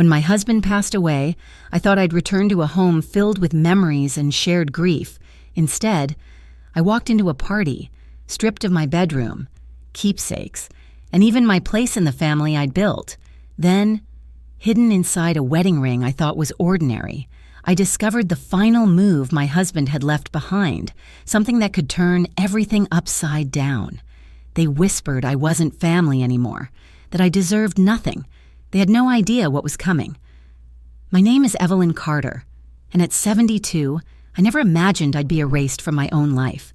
When my husband passed away, I thought I'd return to a home filled with memories and shared grief. Instead, I walked into a party, stripped of my bedroom, keepsakes, and even my place in the family I'd built. Then, hidden inside a wedding ring I thought was ordinary, I discovered the final move my husband had left behind, something that could turn everything upside down. They whispered I wasn't family anymore, that I deserved nothing. They had no idea what was coming. My name is Evelyn Carter, and at 72, I never imagined I'd be erased from my own life.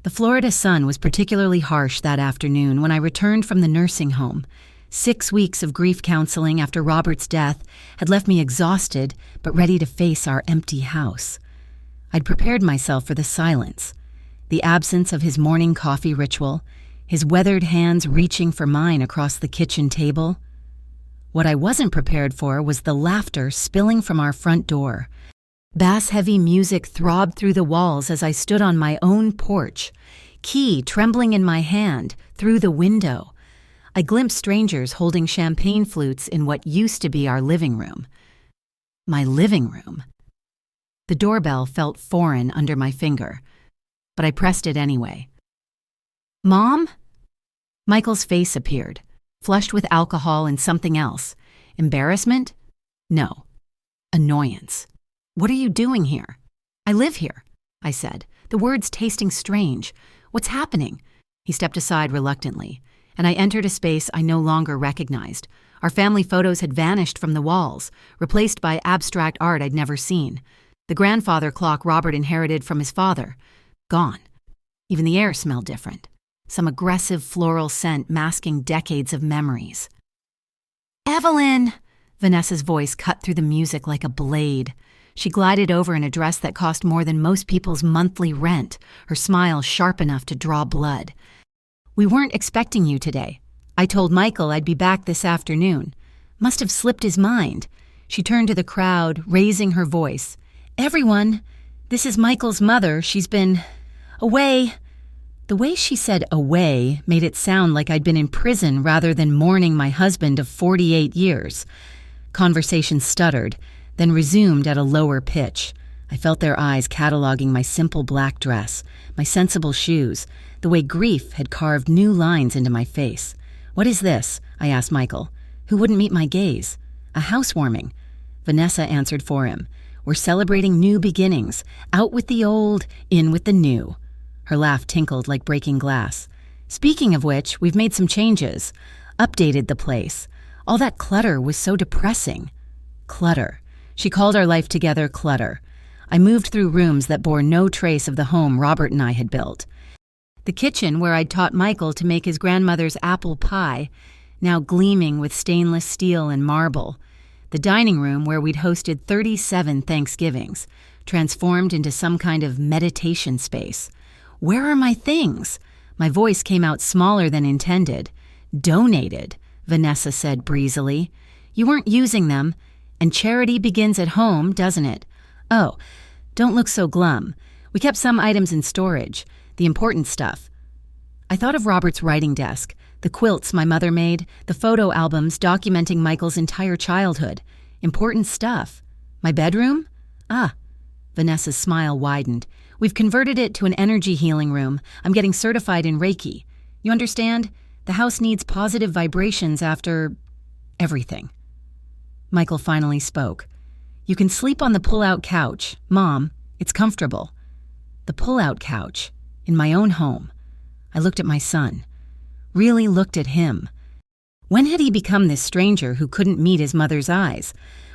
The Florida sun was particularly harsh that afternoon when I returned from the nursing home. 6 weeks of grief counseling after Robert's death had left me exhausted but ready to face our empty house. I'd prepared myself for the silence, the absence of his morning coffee ritual, his weathered hands reaching for mine across the kitchen table. What I wasn't prepared for was the laughter spilling from our front door. Bass-heavy music throbbed through the walls as I stood on my own porch, key trembling in my hand through the window. I glimpsed strangers holding champagne flutes in what used to be our living room. My living room. The doorbell felt foreign under my finger, but I pressed it anyway. "Mom?" Michael's face appeared, flushed with alcohol and something else. Embarrassment? No. Annoyance. "What are you doing here?" "I live here," I said, the words tasting strange. "What's happening?" He stepped aside reluctantly, and I entered a space I no longer recognized. Our family photos had vanished from the walls, replaced by abstract art I'd never seen. The grandfather clock Robert inherited from his father. Gone. Even the air smelled different. Some aggressive floral scent masking decades of memories. "Evelyn!" Vanessa's voice cut through the music like a blade. She glided over in a dress that cost more than most people's monthly rent, her smile sharp enough to draw blood. "We weren't expecting you today. I told Michael I'd be back this afternoon. Must have slipped his mind." She turned to the crowd, raising her voice. "Everyone, this is Michael's mother. She's been away." The way she said away made it sound like I'd been in prison rather than mourning my husband of 48 years. Conversation stuttered, then resumed at a lower pitch. I felt their eyes cataloging my simple black dress, my sensible shoes, the way grief had carved new lines into my face. "What is this?" I asked Michael, who wouldn't meet my gaze. "A housewarming." Vanessa answered for him. "We're celebrating new beginnings. Out with the old, in with the new." Her laugh tinkled like breaking glass. "Speaking of which, we've made some changes. Updated the place. All that clutter was so depressing." Clutter. She called our life together clutter. I moved through rooms that bore no trace of the home Robert and I had built. The kitchen, where I'd taught Michael to make his grandmother's apple pie, now gleaming with stainless steel and marble. The dining room, where we'd hosted 37 Thanksgivings, transformed into some kind of meditation space. "Where are my things?" My voice came out smaller than intended. "Donated," Vanessa said breezily. "You weren't using them, and charity begins at home, doesn't it?" "Oh, don't look so glum. We kept some items in storage, the important stuff." I thought of Robert's writing desk, the quilts my mother made, the photo albums documenting Michael's entire childhood. Important stuff. My bedroom? Ah. Vanessa's smile widened. "We've converted it to an energy healing room. I'm getting certified in Reiki. You understand? The house needs positive vibrations after everything." Michael finally spoke. "You can sleep on the pull-out couch. Mom, it's comfortable." The pull-out couch, in my own home. I looked at my son. Really looked at him. When had he become this stranger who couldn't meet his mother's eyes?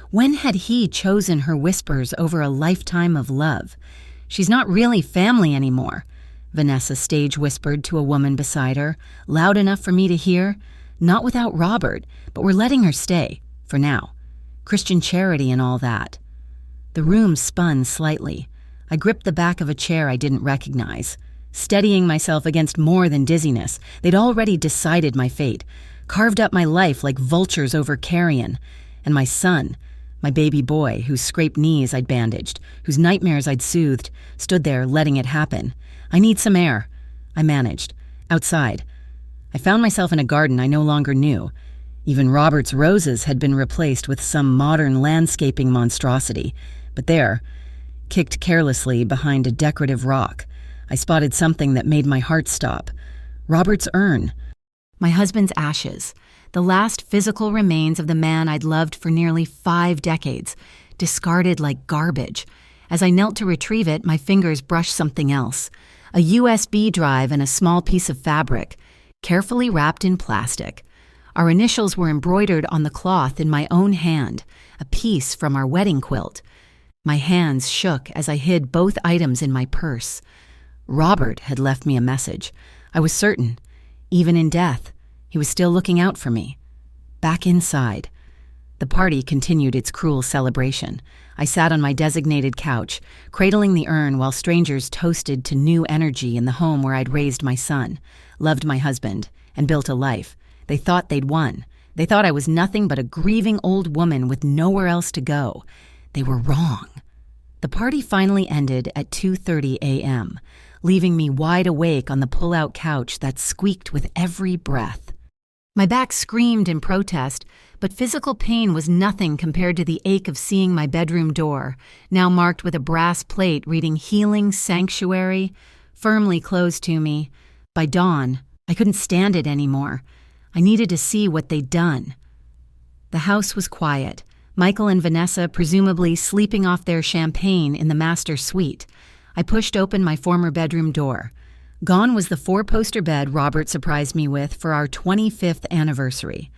When had he chosen her whispers over a lifetime of love? "She's not really family anymore," Vanessa stage whispered to a woman beside her, loud enough for me to hear. "Not without Robert, but we're letting her stay, for now. Christian charity and all that." The room spun slightly. I gripped the back of a chair I didn't recognize, steadying myself against more than dizziness. They'd already decided my fate, carved up my life like vultures over carrion. And my son, my baby boy, whose scraped knees I'd bandaged, whose nightmares I'd soothed, stood there letting it happen. "I need some air," I managed. "Outside." I found myself in a garden I no longer knew. Even Robert's roses had been replaced with some modern landscaping monstrosity. But there, kicked carelessly behind a decorative rock, I spotted something that made my heart stop. Robert's urn. My husband's ashes, the last physical remains of the man I'd loved for nearly 5 decades, discarded like garbage. As I knelt to retrieve it, my fingers brushed something else. A USB drive and a small piece of fabric, carefully wrapped in plastic. Our initials were embroidered on the cloth in my own hand, a piece from our wedding quilt. My hands shook as I hid both items in my purse. Robert had left me a message. I was certain, even in death, he was still looking out for me. Back inside. The party continued its cruel celebration. I sat on my designated couch, cradling the urn while strangers toasted to new energy in the home where I'd raised my son, loved my husband, and built a life. They thought they'd won. They thought I was nothing but a grieving old woman with nowhere else to go. They were wrong. The party finally ended at 2:30 a.m., leaving me wide awake on the pull-out couch that squeaked with every breath. My back screamed in protest, but physical pain was nothing compared to the ache of seeing my bedroom door, now marked with a brass plate reading Healing Sanctuary, firmly closed to me. By dawn, I couldn't stand it anymore. I needed to see what they'd done. The house was quiet, Michael and Vanessa presumably sleeping off their champagne in the master suite. I pushed open my former bedroom door. Gone was the 4-poster bed Robert surprised me with for our 25th anniversary.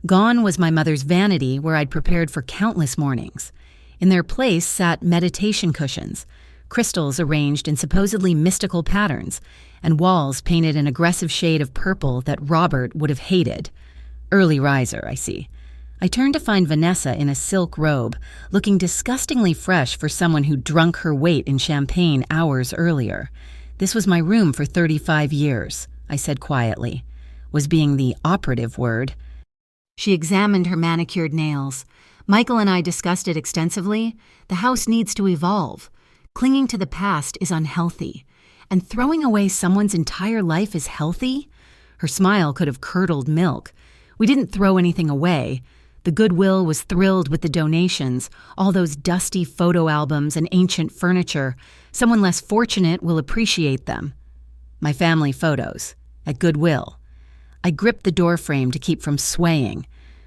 Gone was my mother's vanity where I'd prepared for countless mornings. In their place sat meditation cushions, crystals arranged in supposedly mystical patterns, and walls painted an aggressive shade of purple that Robert would have hated. Early riser, I see. I turned to find Vanessa in a silk robe, looking disgustingly fresh for someone who drunk her weight in champagne hours earlier. This was my room for 35 years, I said quietly, was being the operative word. She examined her manicured nails. Michael and I discussed it extensively. The house needs to evolve. Clinging to the past is unhealthy. And throwing away someone's entire life is healthy? Her smile could have curdled milk. We didn't throw anything away. The Goodwill was thrilled with the donations, all those dusty photo albums and ancient furniture. Someone less fortunate will appreciate them. My family photos, at Goodwill. I gripped the doorframe to keep from swaying.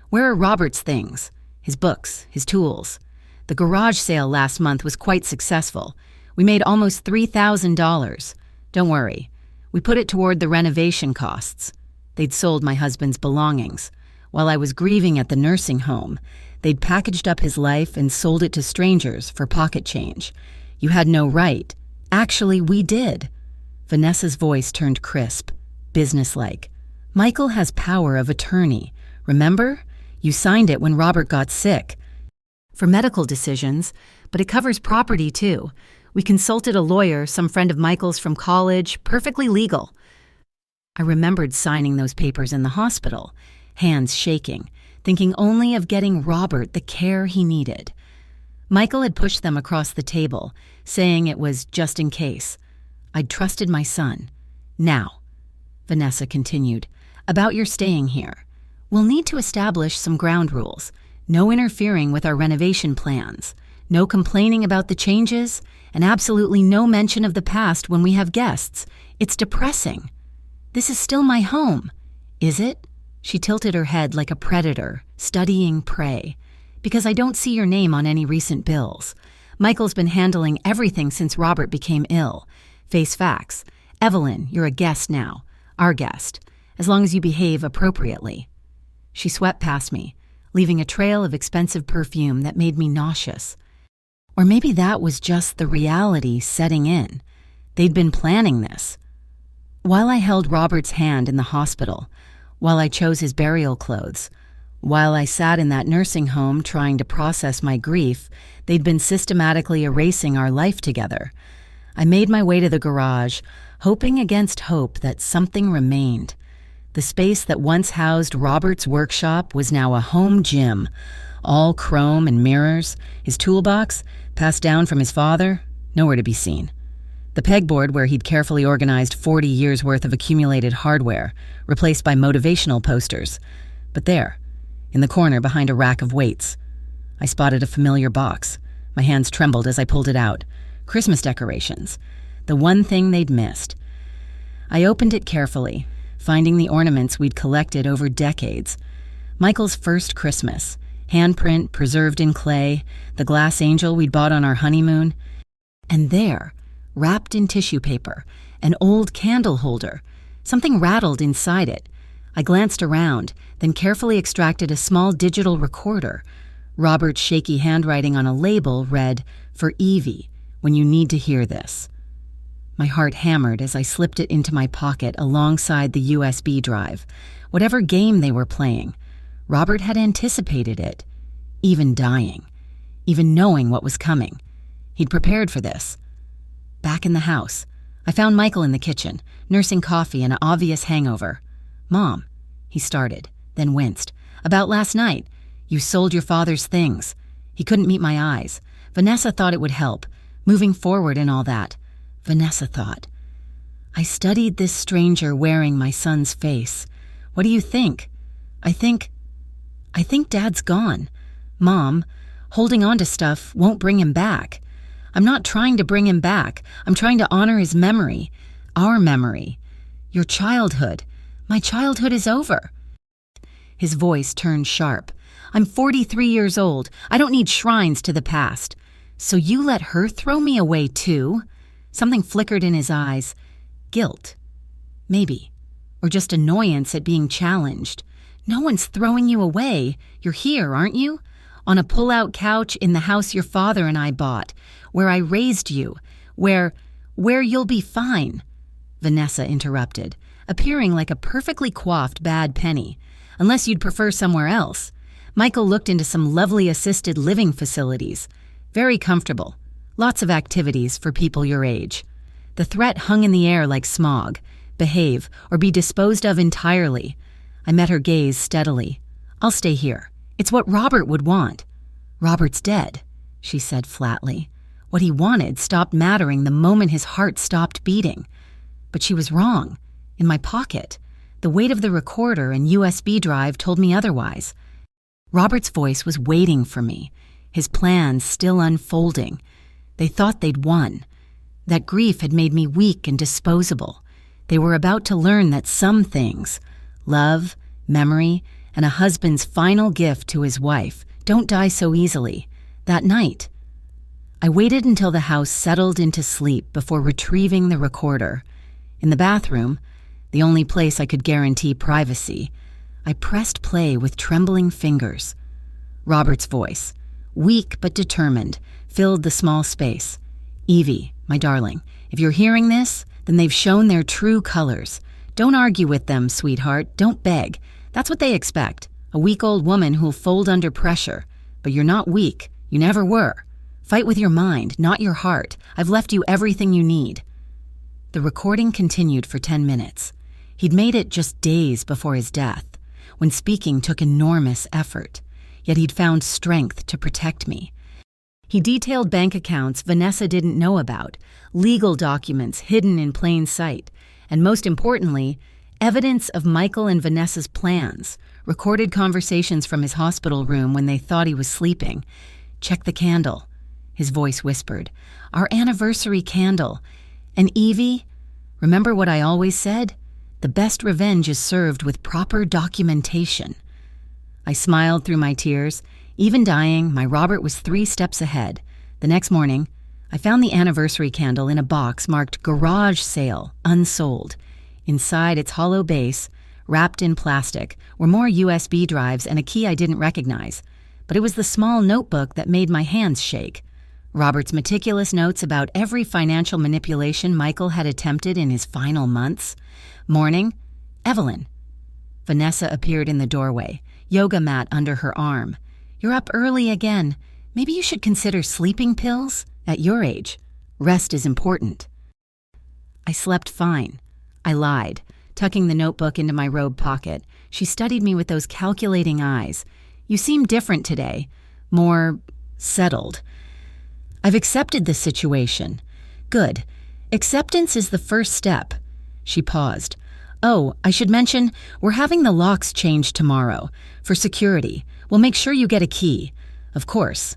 Where are Robert's things? His books, his tools. The garage sale last month was quite successful. We made almost $3,000. Don't worry. We put it toward the renovation costs. They'd sold my husband's belongings. While I was grieving at the nursing home, they'd packaged up his life and sold it to strangers for pocket change. You had no right. Actually, we did. Vanessa's voice turned crisp, businesslike. Michael has power of attorney. Remember? You signed it when Robert got sick. For medical decisions, but it covers property too. We consulted a lawyer, some friend of Michael's from college, perfectly legal. I remembered signing those papers in the hospital, hands shaking, thinking only of getting Robert the care he needed. Michael had pushed them across the table, saying it was just in case. I'd trusted my son. Now, Vanessa continued, about your staying here. We'll need to establish some ground rules. No interfering with our renovation plans. No complaining about the changes, and absolutely no mention of the past when we have guests. It's depressing. This is still my home. Is it? She tilted her head like a predator, studying prey. Because I don't see your name on any recent bills. Michael's been handling everything since Robert became ill. Face facts. Evelyn, you're a guest now. Our guest. As long as you behave appropriately. She swept past me, leaving a trail of expensive perfume that made me nauseous. Or maybe that was just the reality setting in. They'd been planning this. While I held Robert's hand in the hospital, while I chose his burial clothes, while I sat in that nursing home trying to process my grief, they'd been systematically erasing our life together. I made my way to the garage, hoping against hope that something remained. The space that once housed Robert's workshop was now a home gym, all chrome and mirrors. His toolbox, passed down from his father, nowhere to be seen. The pegboard where he'd carefully organized 40 years' worth of accumulated hardware, replaced by motivational posters. But there, in the corner behind a rack of weights. I spotted a familiar box. My hands trembled as I pulled it out. Christmas decorations. The one thing they'd missed. I opened it carefully, finding the ornaments we'd collected over decades. Michael's first Christmas, handprint preserved in clay, the glass angel we'd bought on our honeymoon. And there, wrapped in tissue paper, an old candle holder. Something rattled inside it. I glanced around, then carefully extracted a small digital recorder. Robert's shaky handwriting on a label read, "For Evie, when you need to hear this." My heart hammered as I slipped it into my pocket alongside the USB drive. Whatever game they were playing, Robert had anticipated it. Even dying. Even knowing what was coming. He'd prepared for this. Back in the house, I found Michael in the kitchen, nursing coffee and an obvious hangover. "Mom," he started, then winced. "About last night. You sold your father's things." He couldn't meet my eyes. Vanessa thought it would help, moving forward and all that. Vanessa thought. I studied this stranger wearing my son's face. "What do you think?" I think Dad's gone. Mom, holding on to stuff won't bring him back. I'm not trying to bring him back. I'm trying to honor his memory. Our memory. Your childhood. My childhood is over." His voice turned sharp. "I'm 43 years old. I don't need shrines to the past. So you let her throw me away too?" Something flickered in his eyes. Guilt. Maybe. Or just annoyance at being challenged. "No one's throwing you away. You're here, aren't you? On a pull-out couch in the house your father and I bought, where I raised you, where you'll be fine." Vanessa interrupted, appearing like a perfectly coiffed bad penny. "Unless you'd prefer somewhere else." Michael looked into some lovely assisted living facilities. Very comfortable. Lots of activities for people your age. The threat hung in the air like smog. Behave or be disposed of entirely. I met her gaze steadily. "I'll stay here. It's what Robert would want." "Robert's dead," she said flatly. What he wanted stopped mattering the moment his heart stopped beating. But she was wrong. In my pocket, the weight of the recorder and USB drive told me otherwise. Robert's voice was waiting for me, his plans still unfolding. They thought they'd won. That grief had made me weak and disposable. They were about to learn that some things, love, memory, and a husband's final gift to his wife, don't die so easily. That night, I waited until the house settled into sleep before retrieving the recorder. In the bathroom, the only place I could guarantee privacy, I pressed play with trembling fingers. Robert's voice, weak but determined, filled the small space. "Evie, my darling, if you're hearing this, then they've shown their true colors. Don't argue with them, sweetheart. Don't beg. That's what they expect. A weak old woman who'll fold under pressure. But you're not weak. You never were. Fight with your mind, not your heart. I've left you everything you need." The recording continued for 10 minutes. He'd made it just days before his death, when speaking took enormous effort. Yet he'd found strength to protect me. He detailed bank accounts Vanessa didn't know about, legal documents hidden in plain sight, and most importantly, evidence of Michael and Vanessa's plans, recorded conversations from his hospital room when they thought he was sleeping. "Check the candle," his voice whispered. "Our anniversary candle. And Evie, remember what I always said? The best revenge is served with proper documentation." I smiled through my tears. Even dying, my Robert was 3 steps ahead. The next morning, I found the anniversary candle in a box marked "Garage Sale, Unsold." Inside its hollow base, wrapped in plastic, were more USB drives and a key I didn't recognize. But it was the small notebook that made my hands shake. Robert's meticulous notes about every financial manipulation Michael had attempted in his final months. Morning, Evelyn. Vanessa appeared in the doorway, yoga mat under her arm. "You're up early again. Maybe you should consider sleeping pills? At your age, rest is important." I slept fine. I lied, tucking the notebook into my robe pocket. She studied me with those calculating eyes. "You seem different today. More settled." "I've accepted this situation." "Good. Acceptance is the first step." She paused. Oh, I should mention, we're having the locks changed tomorrow. For security. We'll make sure you get a key. Of course.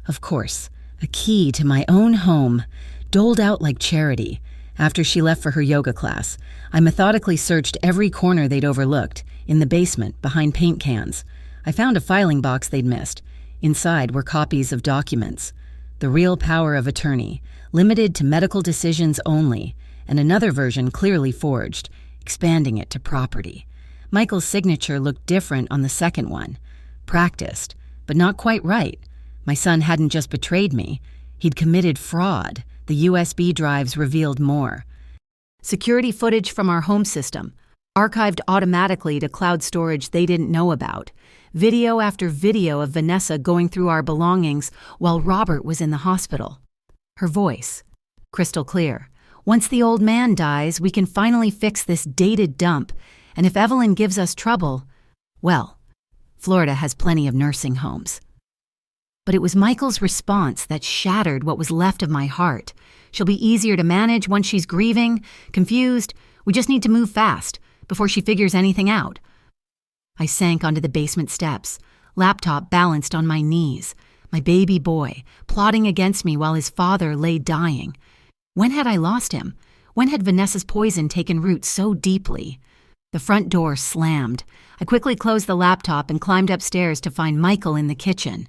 Of course. A key to my own home, doled out like charity. After she left for her yoga class, I methodically searched every corner they'd overlooked, in the basement, behind paint cans. I found a filing box they'd missed. Inside were copies of documents. The real power of attorney, limited to medical decisions only, and another version clearly forged, expanding it to property. Michael's signature looked different on the second one. Practiced, but not quite right. My son hadn't just betrayed me. He'd committed fraud. The USB drives revealed more. Security footage from our home system, archived automatically to cloud storage they didn't know about. Video after video of Vanessa going through our belongings while Robert was in the hospital. Her voice, crystal clear. Once the old man dies, we can finally fix this dated dump, and if Evelyn gives us trouble, well, Florida has plenty of nursing homes. But it was Michael's response that shattered what was left of my heart. She'll be easier to manage once she's grieving, confused. We just need to move fast before she figures anything out. I sank onto the basement steps, laptop balanced on my knees, my baby boy plotting against me while his father lay dying. When had I lost him? When had Vanessa's poison taken root so deeply? The front door slammed. I quickly closed the laptop and climbed upstairs to find Michael in the kitchen.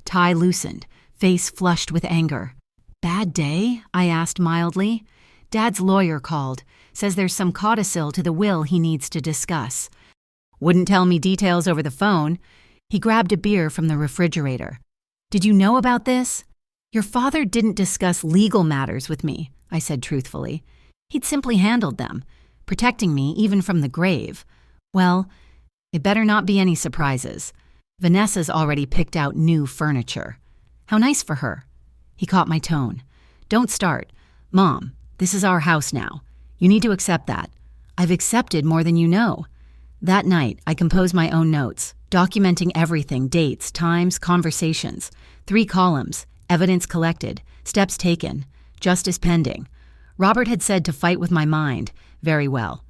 Tie loosened, face flushed with anger. "Bad day?" I asked mildly. "Dad's lawyer called. Says there's some codicil to the will he needs to discuss." Wouldn't tell me details over the phone. He grabbed a beer from the refrigerator. "Did you know about this?" "Your father didn't discuss legal matters with me," I said truthfully. "He'd simply handled them, protecting me even from the grave. Well, it better not be any surprises. Vanessa's already picked out new furniture. How nice for her." He caught my tone. "Don't start. Mom, this is our house now. You need to accept that. I've accepted more than you know." That night, I composed my own notes, documenting everything, dates, times, conversations. 3 columns, evidence collected, steps taken, justice pending. Robert had said to fight with my mind. Very well.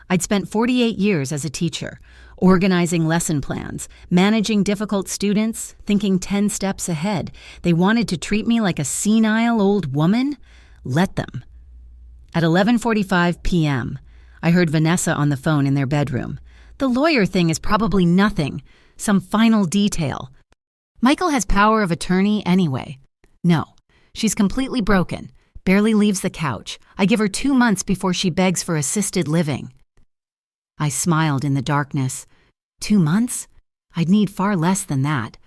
I'd spent 48 years as a teacher, organizing lesson plans, managing difficult students, thinking 10 steps ahead. They wanted to treat me like a senile old woman? Let them. At 11:45 p.m., I heard Vanessa on the phone in their bedroom. "The lawyer thing is probably nothing. Some final detail. Michael has power of attorney anyway." "No, she's completely broken. Barely leaves the couch. I give her 2 months before she begs for assisted living." I smiled in the darkness. 2 months? I'd need far less than that.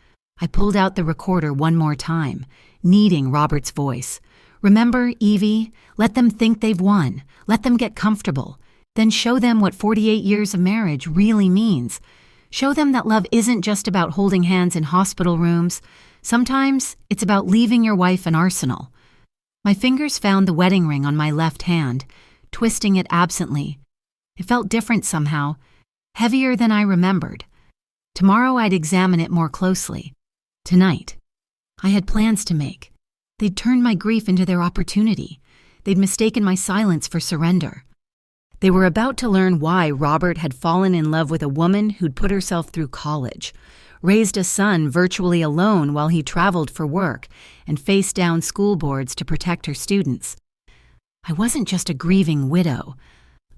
I pulled out the recorder one more time, needing Robert's voice. "Remember, Evie, let them think they've won. Let them get comfortable. Then show them what 48 years of marriage really means. Show them that love isn't just about holding hands in hospital rooms. Sometimes it's about leaving your wife an arsenal." My fingers found the wedding ring on my left hand, twisting it absently. It felt different somehow, heavier than I remembered. Tomorrow I'd examine it more closely. Tonight, I had plans to make. They'd turned my grief into their opportunity. They'd mistaken my silence for surrender. They were about to learn why Robert had fallen in love with a woman who'd put herself through college, raised a son virtually alone while he traveled for work, and faced down school boards to protect her students. I wasn't just a grieving widow.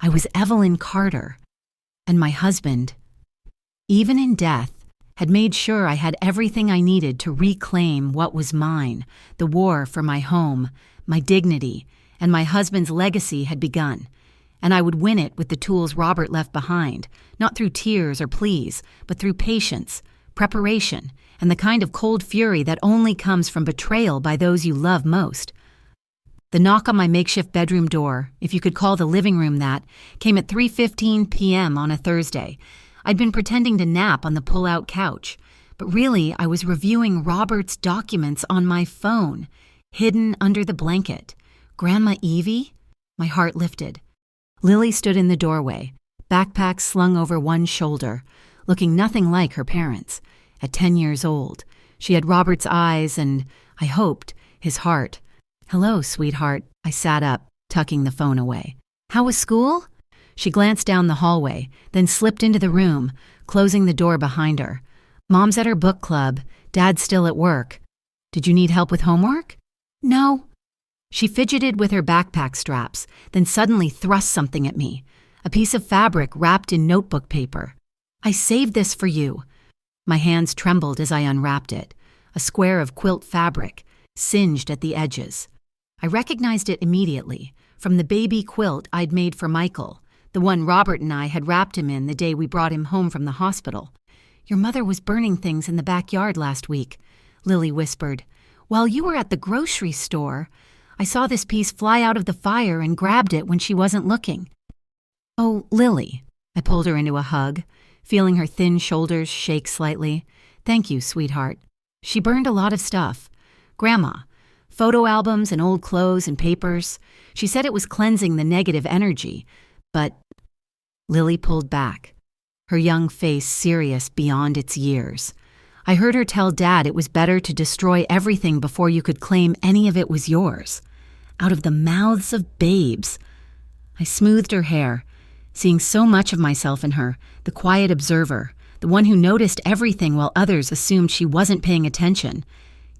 I was Evelyn Carter. And my husband, even in death, had made sure I had everything I needed to reclaim what was mine. The war for my home, my dignity, and my husband's legacy had begun. And I would win it with the tools Robert left behind, not through tears or pleas, but through patience, preparation, and the kind of cold fury that only comes from betrayal by those you love most. The knock on my makeshift bedroom door, if you could call the living room that, came at 3:15 p.m. on a Thursday. I'd been pretending to nap on the pull-out couch, but really I was reviewing Robert's documents on my phone, hidden under the blanket. Grandma Evie? My heart lifted. Lily stood in the doorway, backpack slung over one shoulder, looking nothing like her parents. At 10 years old, she had Robert's eyes and, I hoped, his heart. "Hello, sweetheart." I sat up, tucking the phone away. "How was school?" She glanced down the hallway, then slipped into the room, closing the door behind her. Mom's at her book club. Dad's still at work. Did you need help with homework? No. She fidgeted with her backpack straps, then suddenly thrust something at me. A piece of fabric wrapped in notebook paper. I saved this for you. My hands trembled as I unwrapped it. A square of quilt fabric, singed at the edges. I recognized it immediately, from the baby quilt I'd made for Michael, the one Robert and I had wrapped him in the day we brought him home from the hospital. Your mother was burning things in the backyard last week, Lily whispered. While you were at the grocery store, I saw this piece fly out of the fire and grabbed it when she wasn't looking. Oh, Lily. I pulled her into a hug, feeling her thin shoulders shake slightly. Thank you, sweetheart. She burned a lot of stuff. Grandma, photo albums and old clothes and papers. She said it was cleansing the negative energy, but... Lily pulled back, her young face serious beyond its years. I heard her tell Dad it was better to destroy everything before you could claim any of it was yours. Out of the mouths of babes. I smoothed her hair, seeing so much of myself in her, the quiet observer, the one who noticed everything while others assumed she wasn't paying attention.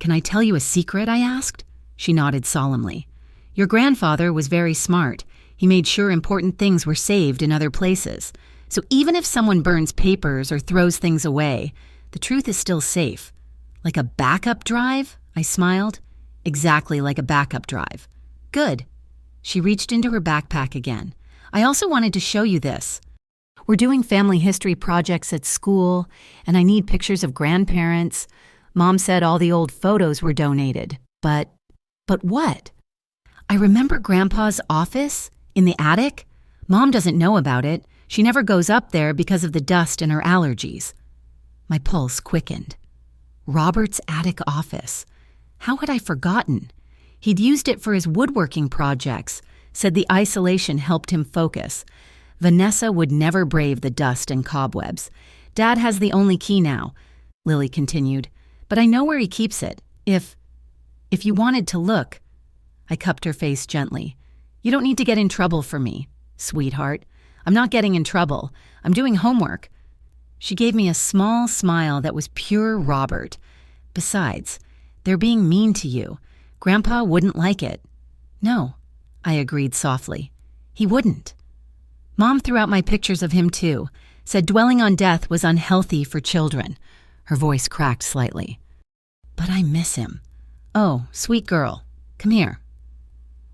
Can I tell you a secret, I asked? She nodded solemnly. Your grandfather was very smart. He made sure important things were saved in other places. So even if someone burns papers or throws things away, the truth is still safe. Like a backup drive? I smiled. Exactly like a backup drive. Good. She reached into her backpack again. I also wanted to show you this. We're doing family history projects at school, and I need pictures of grandparents. Mom said all the old photos were donated. But what? I remember Grandpa's office in the attic. Mom doesn't know about it. She never goes up there because of the dust and her allergies. My pulse quickened. Robert's attic office. How had I forgotten? He'd used it for his woodworking projects, said the isolation helped him focus. Vanessa would never brave the dust and cobwebs. Dad has the only key now, Lily continued, but I know where he keeps it. If you wanted to look. I cupped her face gently. You don't need to get in trouble for me, sweetheart. I'm not getting in trouble. I'm doing homework. She gave me a small smile that was pure Robert. Besides, they're being mean to you. Grandpa wouldn't like it. No, I agreed softly. He wouldn't. Mom threw out my pictures of him too, said dwelling on death was unhealthy for children. Her voice cracked slightly. But I miss him. Oh, sweet girl, come here.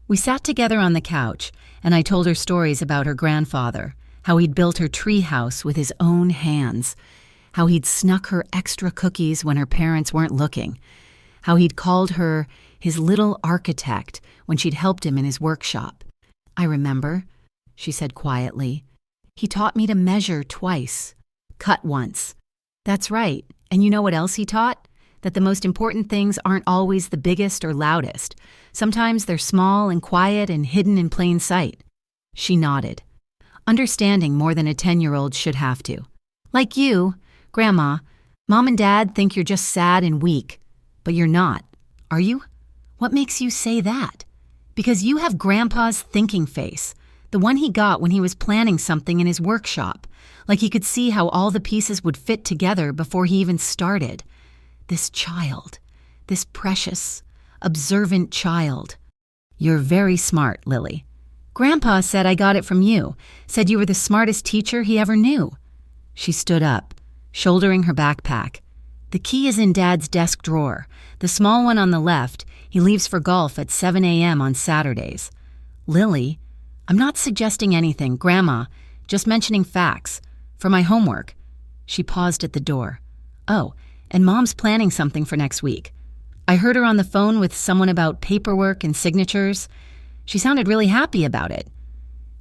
We sat together on the couch, and I told her stories about her grandfather, how he'd built her tree house with his own hands, how he'd snuck her extra cookies when her parents weren't looking, how he'd called her his little architect when she'd helped him in his workshop. I remember, she said quietly. He taught me to measure twice, cut once. That's right, and you know what else he taught? That the most important things aren't always the biggest or loudest. Sometimes they're small and quiet and hidden in plain sight. She nodded, understanding more than a 10-year-old should have to. Like you, Grandma, Mom and Dad think you're just sad and weak. But you're not, are you? What makes you say that? Because you have Grandpa's thinking face, the one he got when he was planning something in his workshop, like he could see how all the pieces would fit together before he even started. This child, this precious, observant child. You're very smart, Lily. Grandpa said I got it from you, said you were the smartest teacher he ever knew. She stood up, shouldering her backpack. The key is in Dad's desk drawer, the small one on the left. He leaves for golf at 7 a.m. on Saturdays. Lily, I'm not suggesting anything, Grandma, just mentioning facts. For my homework. She paused at the door. Oh, and Mom's planning something for next week. I heard her on the phone with someone about paperwork and signatures. She sounded really happy about it.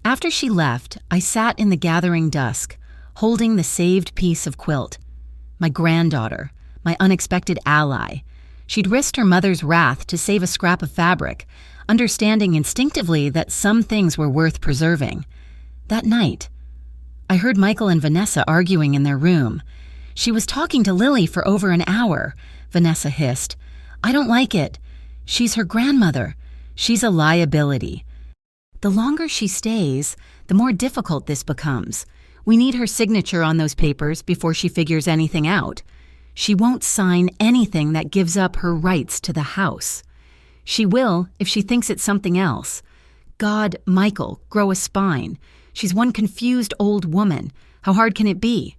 After she left, I sat in the gathering dusk, holding the saved piece of quilt. My granddaughter, my unexpected ally. She'd risked her mother's wrath to save a scrap of fabric, understanding instinctively that some things were worth preserving. That night, I heard Michael and Vanessa arguing in their room. She was talking to Lily for over an hour, Vanessa hissed. I don't like it. She's her grandmother. She's a liability. The longer she stays, the more difficult this becomes. We need her signature on those papers before she figures anything out. She won't sign anything that gives up her rights to the house. She will if she thinks it's something else. God, Michael, grow a spine. She's one confused old woman. How hard can it be?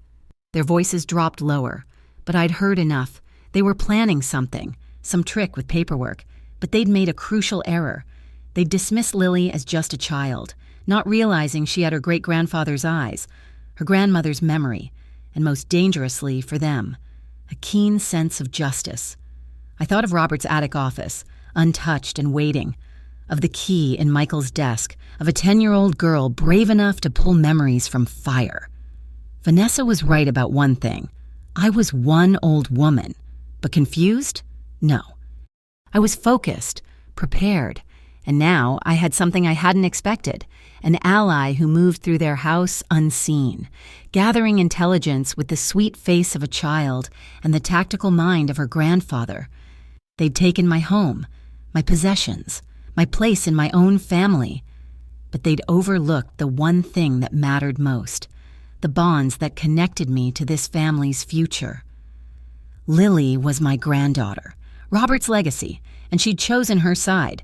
Their voices dropped lower, but I'd heard enough. They were planning something, some trick with paperwork, but they'd made a crucial error. They'd dismissed Lily as just a child, not realizing she had her great-grandfather's eyes, her grandmother's memory, and most dangerously for them, a keen sense of justice. I thought of Robert's attic office, untouched and waiting, of the key in Michael's desk, of a 10-year-old girl brave enough to pull memories from fire. Vanessa was right about one thing. I was one old woman, but confused? No. I was focused, prepared, and now I had something I hadn't expected, an ally who moved through their house unseen, gathering intelligence with the sweet face of a child and the tactical mind of her grandfather. They'd taken my home, my possessions, my place in my own family, but they'd overlooked the one thing that mattered most, the bonds that connected me to this family's future. Lily was my granddaughter, Robert's legacy, and she'd chosen her side.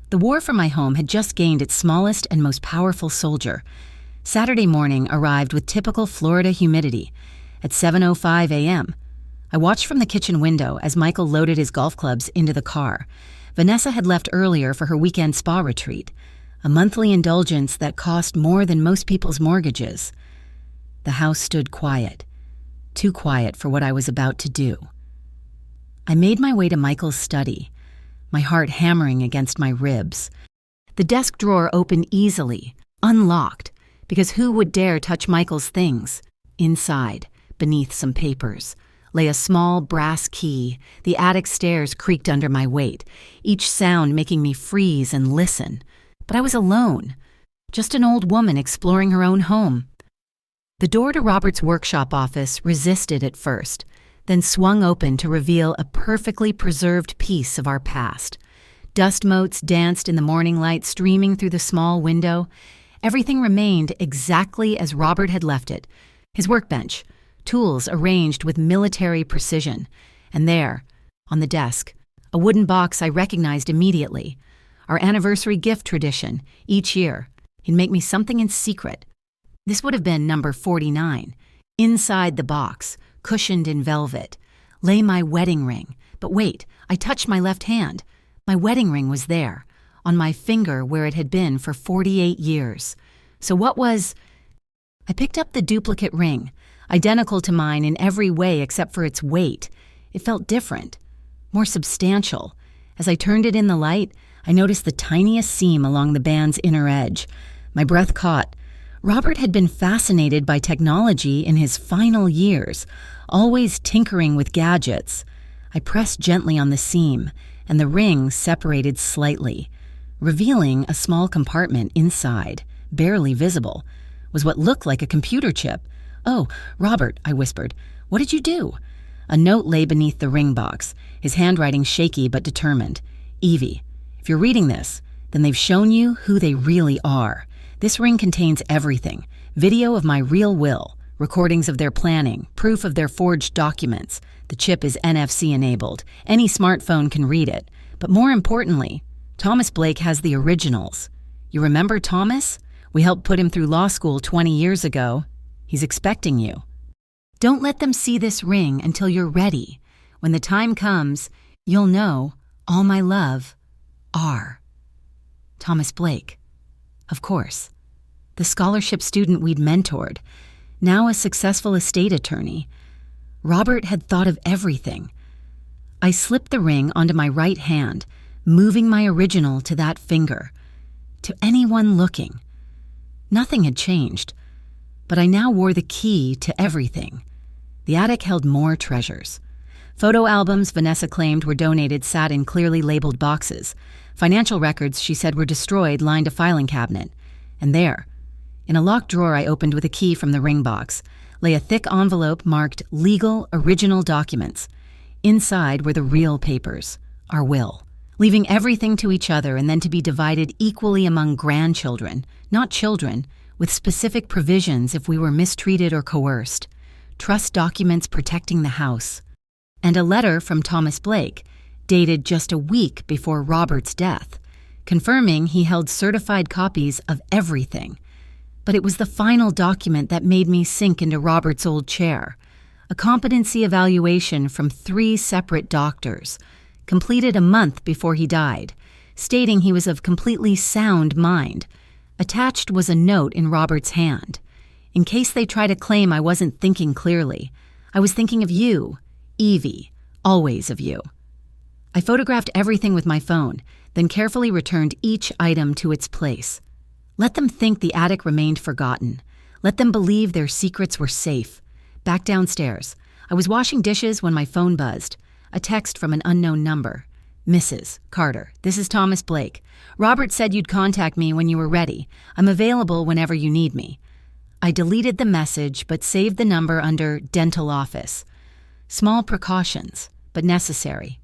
The war for my home had just gained its smallest and most powerful soldier. Saturday morning arrived with typical Florida humidity. At 7:05 a.m., I watched from the kitchen window as Michael loaded his golf clubs into the car. Vanessa had left earlier for her weekend spa retreat, a monthly indulgence that cost more than most people's mortgages. The house stood quiet, too quiet for what I was about to do. I made my way to Michael's study, my heart hammering against my ribs. The desk drawer opened easily, unlocked, because who would dare touch Michael's things? Inside, beneath some papers, lay a small brass key. The attic stairs creaked under my weight, each sound making me freeze and listen. But I was alone, just an old woman exploring her own home. The door to Robert's workshop office resisted at first, then swung open to reveal a perfectly preserved piece of our past. Dust motes danced in the morning light streaming through the small window. Everything remained exactly as Robert had left it. His workbench, tools arranged with military precision. And there, on the desk, a wooden box I recognized immediately. Our anniversary gift tradition, each year. He'd make me something in secret. This would have been number 49. Inside the box, cushioned in velvet, lay my wedding ring. But wait, I touched my left hand. My wedding ring was there, on my finger where it had been for 48 years. So what was... I picked up the duplicate ring, identical to mine in every way except for its weight. It felt different, more substantial. As I turned it in the light, I noticed the tiniest seam along the band's inner edge. My breath caught. Robert had been fascinated by technology in his final years, always tinkering with gadgets. I pressed gently on the seam, and the ring separated slightly, revealing a small compartment inside, barely visible. Was what looked like a computer chip. "Oh, Robert," I whispered, "what did you do?" A note lay beneath the ring box, his handwriting shaky but determined. "Evie, if you're reading this, then they've shown you who they really are. This ring contains everything. Video of my real will, recordings of their planning, proof of their forged documents. The chip is NFC enabled. Any smartphone can read it. But more importantly, Thomas Blake has the originals. You remember Thomas? We helped put him through law school 20 years ago. He's expecting you. Don't let them see this ring until you're ready. When the time comes, you'll know all my love, R. Thomas Blake. Of course. The scholarship student we'd mentored, now a successful estate attorney. Robert had thought of everything. I slipped the ring onto my right hand, moving my original to that finger. To anyone looking. Nothing had changed, but I now wore the key to everything. The attic held more treasures. Photo albums Vanessa claimed were donated sat in clearly labeled boxes. Financial records, she said, were destroyed, lined a filing cabinet. And there, in a locked drawer I opened with a key from the ring box, lay a thick envelope marked Legal Original Documents. Inside were the real papers, our will, leaving everything to each other and then to be divided equally among grandchildren, not children, with specific provisions if we were mistreated or coerced, trust documents protecting the house, and a letter from Thomas Blake, dated just a week before Robert's death, confirming he held certified copies of everything. But it was the final document that made me sink into Robert's old chair, a competency evaluation from 3 separate doctors, completed a month before he died, stating he was of completely sound mind. Attached was a note in Robert's hand. In case they try to claim I wasn't thinking clearly, I was thinking of you, Evie, always of you. I photographed everything with my phone, then carefully returned each item to its place. Let them think the attic remained forgotten. Let them believe their secrets were safe. Back downstairs, I was washing dishes when my phone buzzed. A text from an unknown number. Mrs. Carter, this is Thomas Blake. Robert said you'd contact me when you were ready. I'm available whenever you need me. I deleted the message but saved the number under dental office. Small precautions, but necessary.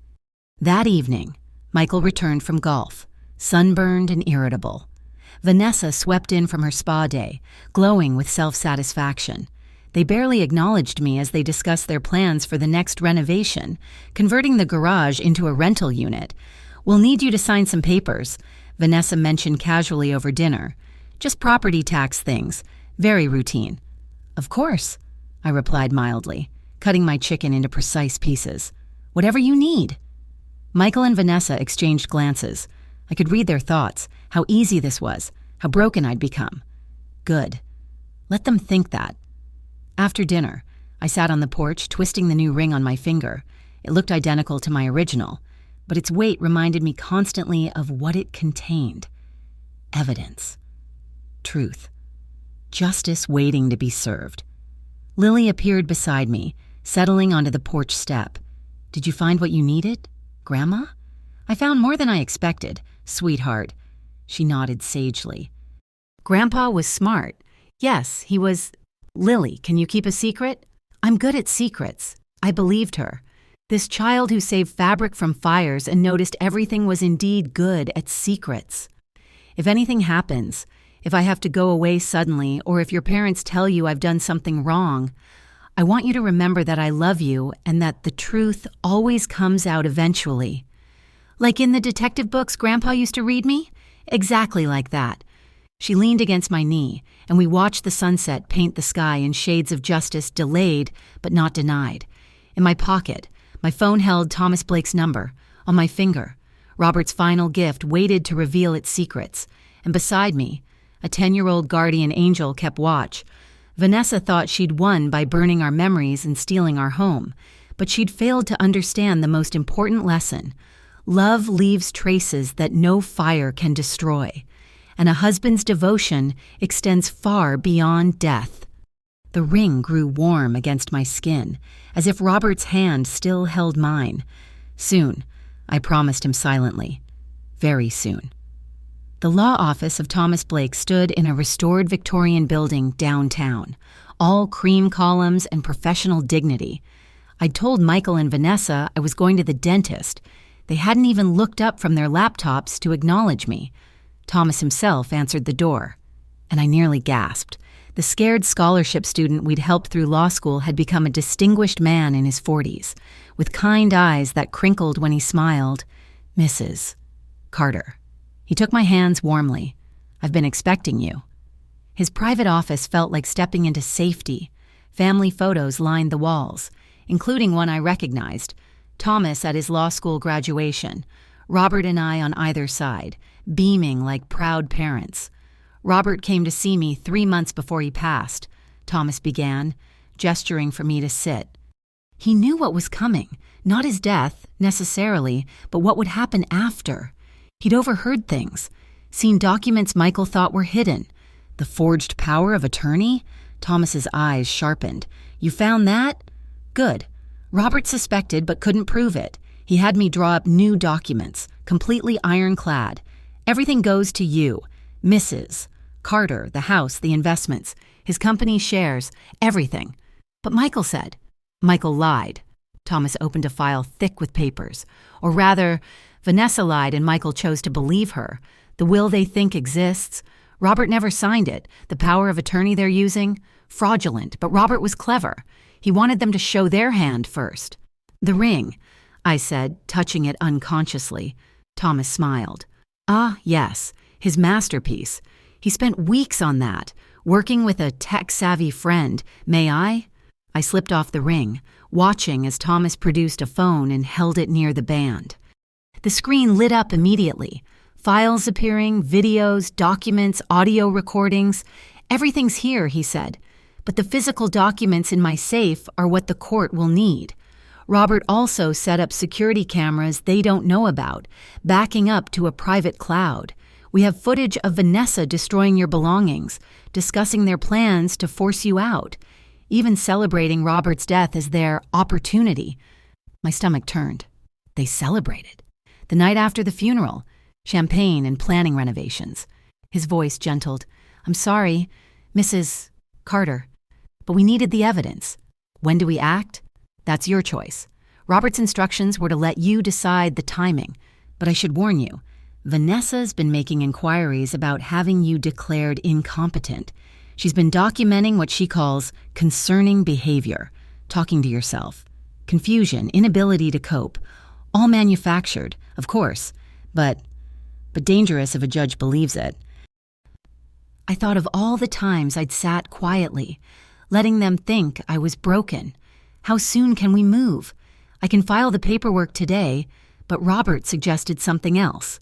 That evening, Michael returned from golf, sunburned and irritable. Vanessa swept in from her spa day, glowing with self-satisfaction. They barely acknowledged me as they discussed their plans for the next renovation, converting the garage into a rental unit. We'll need you to sign some papers, Vanessa mentioned casually over dinner. Just property tax things, very routine. Of course, I replied mildly, cutting my chicken into precise pieces. Whatever you need. Michael and Vanessa exchanged glances. I could read their thoughts, how easy this was, how broken I'd become. Good. Let them think that. After dinner, I sat on the porch, twisting the new ring on my finger. It looked identical to my original, but its weight reminded me constantly of what it contained. Evidence. Truth. Justice waiting to be served. Lily appeared beside me, settling onto the porch step. Did you find what you needed, Grandma? I found more than I expected, sweetheart. She nodded sagely. Grandpa was smart. Yes, he was... Lily, can you keep a secret? I'm good at secrets. I believed her. This child who saved fabric from fires and noticed everything was indeed good at secrets. If anything happens, if I have to go away suddenly, or if your parents tell you I've done something wrong, I want you to remember that I love you and that the truth always comes out eventually. Like in the detective books Grandpa used to read me? Exactly like that. She leaned against my knee, and we watched the sunset paint the sky in shades of justice delayed but not denied. In my pocket, my phone held Thomas Blake's number. On my finger, Robert's final gift waited to reveal its secrets. And beside me, a 10-year-old guardian angel kept watch. Vanessa thought she'd won by burning our memories and stealing our home, but she'd failed to understand the most important lesson. Love leaves traces that no fire can destroy. And a husband's devotion extends far beyond death. The ring grew warm against my skin, as if Robert's hand still held mine. Soon, I promised him silently. Very soon. The law office of Thomas Blake stood in a restored Victorian building downtown, all cream columns and professional dignity. I'd told Michael and Vanessa I was going to the dentist. They hadn't even looked up from their laptops to acknowledge me. Thomas himself answered the door, and I nearly gasped. The scared scholarship student we'd helped through law school had become a distinguished man in his 40s, with kind eyes that crinkled when he smiled. Mrs. Carter. He took my hands warmly. I've been expecting you. His private office felt like stepping into safety. Family photos lined the walls, including one I recognized, Thomas at his law school graduation, Robert and I on either side, beaming like proud parents. Robert came to see me 3 months before he passed, Thomas began, gesturing for me to sit. He knew what was coming, not his death, necessarily, but what would happen after. He'd overheard things, seen documents Michael thought were hidden. The forged power of attorney? Thomas's eyes sharpened. You found that? Good. Robert suspected but couldn't prove it. He had me draw up new documents, completely ironclad. Everything goes to you, Mrs. Carter, the house, the investments, his company's shares, everything. But Michael said. Michael lied. Thomas opened a file thick with papers. Or rather, Vanessa lied and Michael chose to believe her. The will they think exists. Robert never signed it. The power of attorney they're using? Fraudulent, but Robert was clever. He wanted them to show their hand first. The ring, I said, touching it unconsciously. Thomas smiled. Ah, yes, his masterpiece. He spent weeks on that, working with a tech-savvy friend. May I? I slipped off the ring, watching as Thomas produced a phone and held it near the band. The screen lit up immediately. Files appearing, videos, documents, audio recordings. Everything's here, he said. But the physical documents in my safe are what the court will need. Robert also set up security cameras they don't know about, backing up to a private cloud. We have footage of Vanessa destroying your belongings, discussing their plans to force you out, even celebrating Robert's death as their opportunity. My stomach turned. They celebrated. The night after the funeral, champagne and planning renovations. His voice gentled. I'm sorry, Mrs. Carter, but we needed the evidence. When do we act? That's your choice. Robert's instructions were to let you decide the timing. But I should warn you, Vanessa's been making inquiries about having you declared incompetent. She's been documenting what she calls concerning behavior, talking to yourself, confusion, inability to cope, all manufactured, of course, but dangerous if a judge believes it. I thought of all the times I'd sat quietly, letting them think I was broken. How soon can we move? I can file the paperwork today, but Robert suggested something else.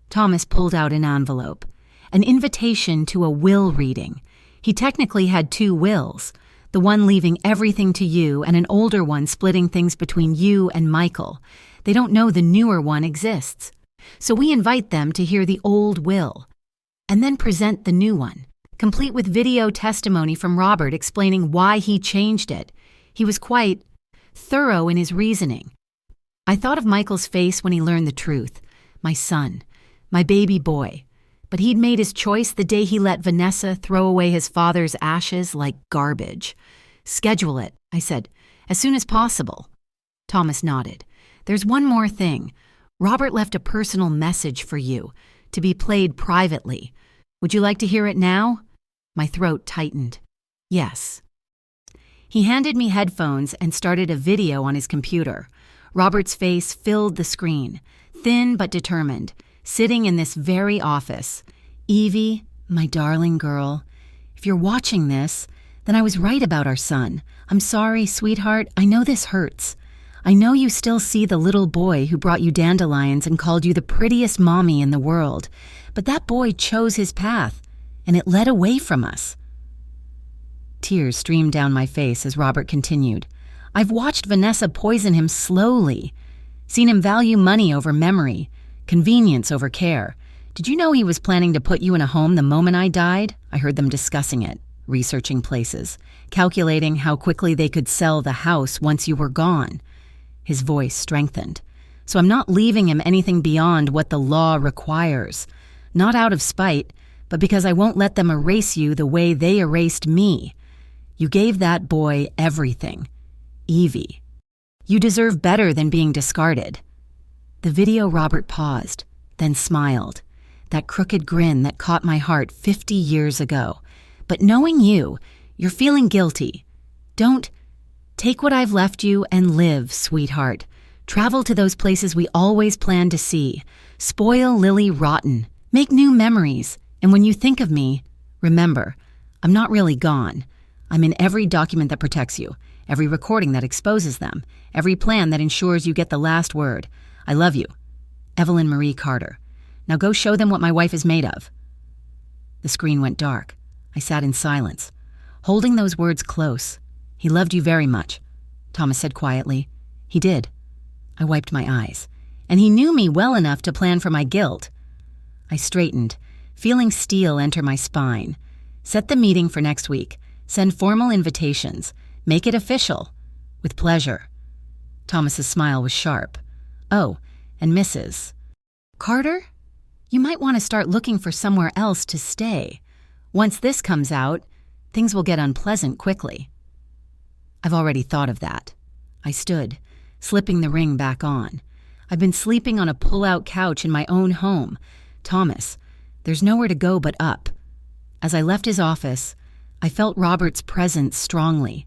Thomas pulled out an envelope, an invitation to a will reading. He technically had 2 wills, the one leaving everything to you and an older one splitting things between you and Michael. They don't know the newer one exists. So we invite them to hear the old will, and then present the new one, complete with video testimony from Robert explaining why he changed it. He was quite thorough in his reasoning. I thought of Michael's face when he learned the truth. My son, my baby boy. But he'd made his choice the day he let Vanessa throw away his father's ashes like garbage. Schedule it, I said, as soon as possible. Thomas nodded. There's one more thing. Robert left a personal message for you, to be played privately. Would you like to hear it now? My throat tightened. Yes. He handed me headphones and started a video on his computer. Robert's face filled the screen, thin but determined, sitting in this very office. Evie, my darling girl, if you're watching this, then I was right about our son. I'm sorry, sweetheart. I know this hurts. I know you still see the little boy who brought you dandelions and called you the prettiest mommy in the world. But that boy chose his path, and it led away from us. Tears streamed down my face as Robert continued. I've watched Vanessa poison him slowly, seen him value money over memory, convenience over care. Did you know he was planning to put you in a home the moment I died? I heard them discussing it, researching places, calculating how quickly they could sell the house once you were gone. His voice strengthened. So I'm not leaving him anything beyond what the law requires. Not out of spite, but because I won't let them erase you the way they erased me. You gave that boy everything. Evie. You deserve better than being discarded. The video Robert paused, then smiled. That crooked grin that caught my heart 50 years ago. But knowing you, you're feeling guilty. Don't. Take what I've left you and live, sweetheart. Travel to those places we always planned to see. Spoil Lily rotten. Make new memories. And when you think of me, remember, I'm not really gone. I'm in every document that protects you, every recording that exposes them, every plan that ensures you get the last word. I love you. Evelyn Marie Carter. Now go show them what my wife is made of. The screen went dark. I sat in silence, holding those words close. He loved you very much, Thomas said quietly. He did. I wiped my eyes. And he knew me well enough to plan for my guilt. I straightened, feeling steel enter my spine. Set the meeting for next week. Send formal invitations. Make it official. With pleasure. Thomas's smile was sharp. Oh, and Mrs. Carter? You might want to start looking for somewhere else to stay. Once this comes out, things will get unpleasant quickly. I've already thought of that. I stood, slipping the ring back on. I've been sleeping on a pull-out couch in my own home. Thomas, there's nowhere to go but up. As I left his office, I felt Robert's presence strongly,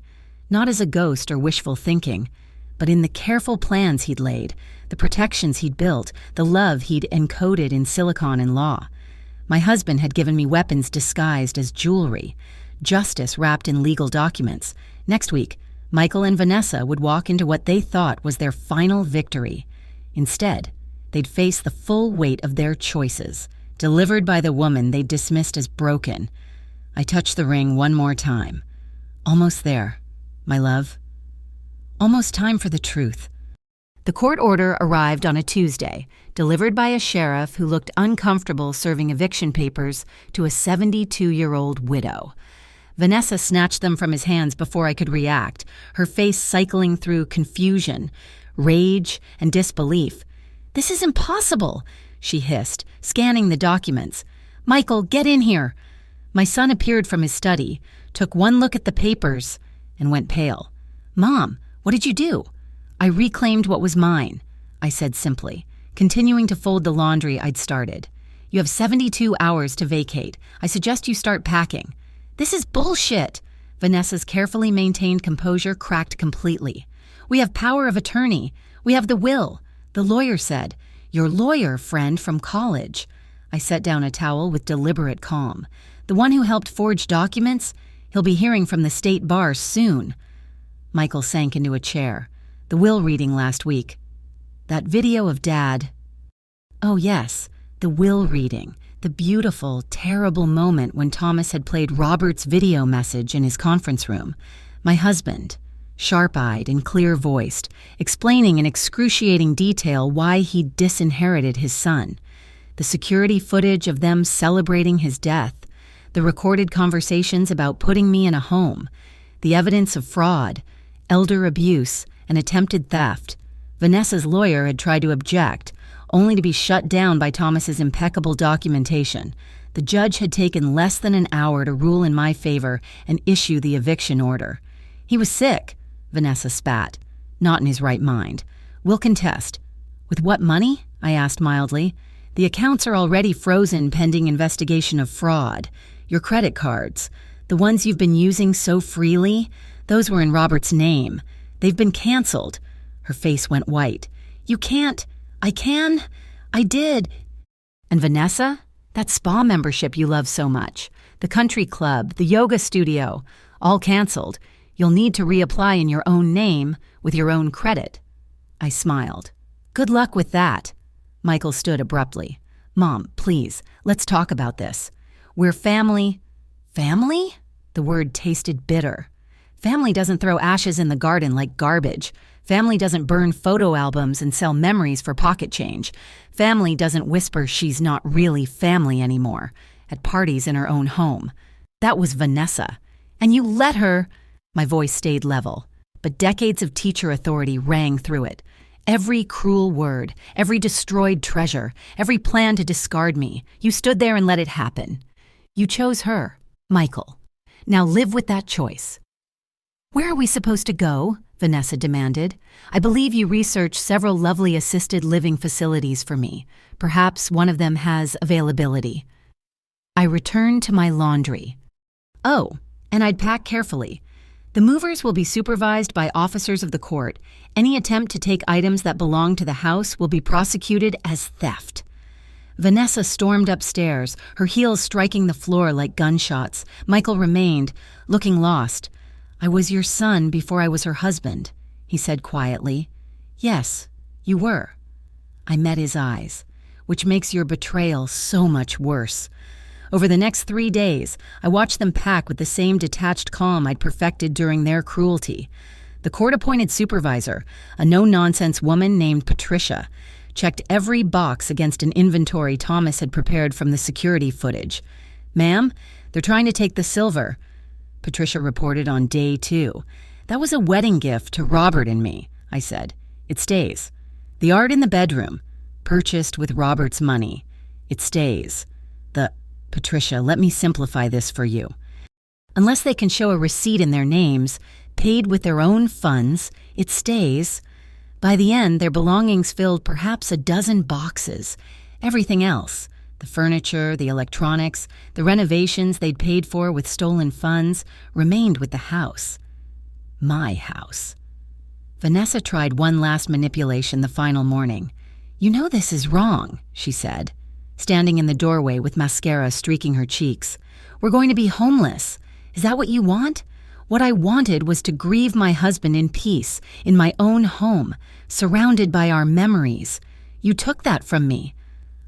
not as a ghost or wishful thinking, but in the careful plans he'd laid, the protections he'd built, the love he'd encoded in silicon and law. My husband had given me weapons disguised as jewelry, justice wrapped in legal documents. Next week, Michael and Vanessa would walk into what they thought was their final victory. Instead, they'd face the full weight of their choices, delivered by the woman they'd dismissed as broken. I touched the ring one more time. Almost there, my love. Almost time for the truth. The court order arrived on a Tuesday, delivered by a sheriff who looked uncomfortable serving eviction papers to a 72-year-old widow. Vanessa snatched them from his hands before I could react, her face cycling through confusion, rage, and disbelief. "This is impossible," she hissed, scanning the documents. "Michael, get in here." My son appeared from his study, took one look at the papers, and went pale. "Mom, what did you do?" "I reclaimed what was mine," I said simply, continuing to fold the laundry I'd started. "You have 72 hours to vacate. I suggest you start packing." "This is bullshit." Vanessa's carefully maintained composure cracked completely. "We have power of attorney. We have the will," the lawyer said. "Your lawyer friend from college." I set down a towel with deliberate calm. "The one who helped forge documents? He'll be hearing from the state bar soon." Michael sank into a chair. "The will reading last week. That video of Dad." Oh yes, the will reading. The beautiful, terrible moment when Thomas had played Robert's video message in his conference room. My husband, sharp-eyed and clear-voiced, explaining in excruciating detail why he'd disinherited his son. The security footage of them celebrating his death. The recorded conversations about putting me in a home. The evidence of fraud, elder abuse, and attempted theft. Vanessa's lawyer had tried to object, only to be shut down by Thomas's impeccable documentation. The judge had taken less than an hour to rule in my favor and issue the eviction order. "He was sick," Vanessa spat. "Not in his right mind. We'll contest." "With what money?" I asked mildly. "The accounts are already frozen pending investigation of fraud. Your credit cards, the ones you've been using so freely, those were in Robert's name. They've been canceled." Her face went white. "You can't." "I can. I did." "And Vanessa? That spa membership you love so much, the country club, the yoga studio, all canceled. You'll need to reapply in your own name with your own credit." I smiled. "Good luck with that." Michael stood abruptly. "Mom, please, let's talk about this. We're family." "Family?" The word tasted bitter. "Family doesn't throw ashes in the garden like garbage. Family doesn't burn photo albums and sell memories for pocket change. Family doesn't whisper she's not really family anymore at parties in her own home. That was Vanessa. And you let her." My voice stayed level, but decades of teacher authority rang through it. Every cruel word, every destroyed treasure, every plan to discard me, you stood there and let it happen. You chose her, Michael. Now live with that choice. "Where are we supposed to go?" Vanessa demanded. "I believe you researched several lovely assisted living facilities for me. Perhaps one of them has availability." I returned to my laundry. "Oh, and I'd pack carefully. The movers will be supervised by officers of the court. Any attempt to take items that belong to the house will be prosecuted as theft." Vanessa stormed upstairs, her heels striking the floor like gunshots. Michael remained, looking lost. "I was your son before I was her husband," he said quietly. "Yes, you were." I met his eyes, which makes your betrayal so much worse. Over the next 3 days, I watched them pack with the same detached calm I'd perfected during their cruelty. The court-appointed supervisor, a no-nonsense woman named Patricia, checked every box against an inventory Thomas had prepared from the security footage. "Ma'am, they're trying to take the silver," Patricia reported on day 2. "That was a wedding gift to Robert and me," I said. "It stays. The art in the bedroom, purchased with Robert's money. It stays. Patricia, let me simplify this for you. Unless they can show a receipt in their names, paid with their own funds, it stays." By the end, their belongings filled perhaps a dozen boxes. Everything else, the furniture, the electronics, the renovations they'd paid for with stolen funds, remained with the house. My house. Vanessa tried one last manipulation the final morning. "You know this is wrong," she said, standing in the doorway with mascara streaking her cheeks. "We're going to be homeless. Is that what you want?" What I wanted was to grieve my husband in peace, in my own home, surrounded by our memories. You took that from me.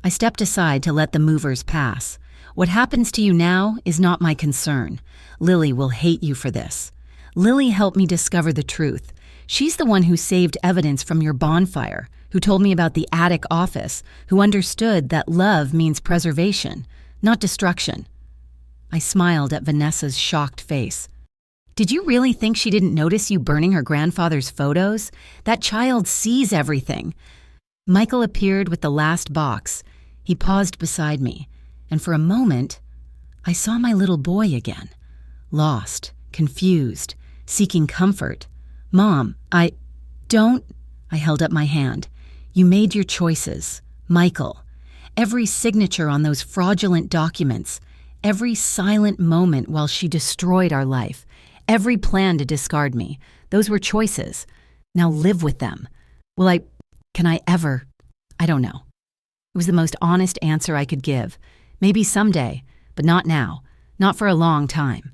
I stepped aside to let the movers pass. What happens to you now is not my concern. Lily will hate you for this. Lily helped me discover the truth. She's the one who saved evidence from your bonfire, who told me about the attic office, who understood that love means preservation, not destruction. I smiled at Vanessa's shocked face. Did you really think she didn't notice you burning her grandfather's photos? That child sees everything. Michael appeared with the last box. He paused beside me, and for a moment, I saw my little boy again. Lost, confused, seeking comfort. "Mom, don't." I held up my hand. "You made your choices. Michael. Every signature on those fraudulent documents. Every silent moment while she destroyed our life. Every plan to discard me. Those were choices. Now live with them. Can I ever? I don't know." It was the most honest answer I could give. Maybe someday, but not now. Not for a long time.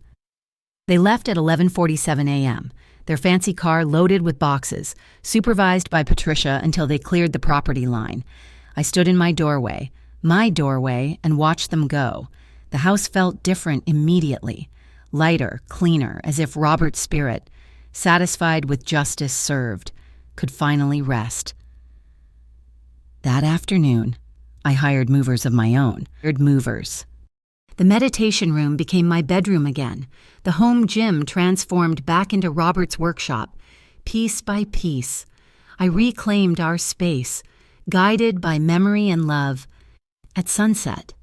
They left at 11:47 a.m., their fancy car loaded with boxes, supervised by Patricia until they cleared the property line. I stood in my doorway, and watched them go. The house felt different immediately. Lighter, cleaner, as if Robert's spirit, satisfied with justice served, could finally rest. That afternoon, I hired movers of my own. The meditation room became my bedroom again. The home gym transformed back into Robert's workshop. Piece by piece, I reclaimed our space, guided by memory and love. At sunset,